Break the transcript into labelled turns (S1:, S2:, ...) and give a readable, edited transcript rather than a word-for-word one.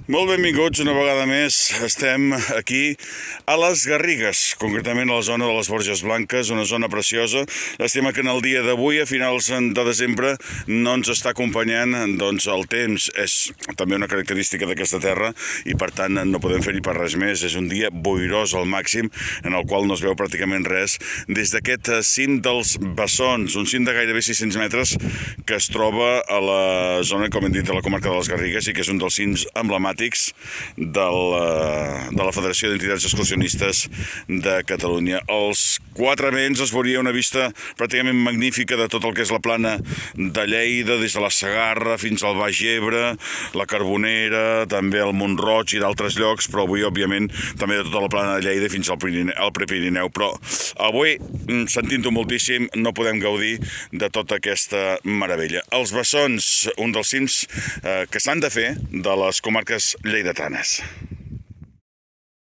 S1: Molt benvinguts una vegada més. Estem aquí a les Garrigues, concretament a la zona de les Borges Blanques, una zona preciosa. Llàstima que en el dia d'avui, a finals de desembre, no ens està acompanyant el temps. És també una característica d'aquesta terra i per tant no podem fer-hi per res més. És un dia boirós al màxim, en el qual no es veu pràcticament res des d'aquest cim dels Bessons, un cim de gairebé 600 metres que es troba a la zona, com hem dit, de la comarca de les Garrigues i que és un dels cims emblemàtics de la Federació d'Entitats Excursionistes de Catalunya. Als quatre vents es veuria una vista pràcticament magnífica de tot el que és la plana de Lleida, des de la Segarra fins al Baix Ebre, la Carbonera, també el Mont-roig i d'altres llocs, però avui, òbviament, també de tota la plana de Lleida fins al Prepirineu. Però avui, sentint-ho moltíssim, no podem gaudir de tota aquesta meravella. Els Bessons, un dels cims que s'han de fer de les comarques lleidatanes.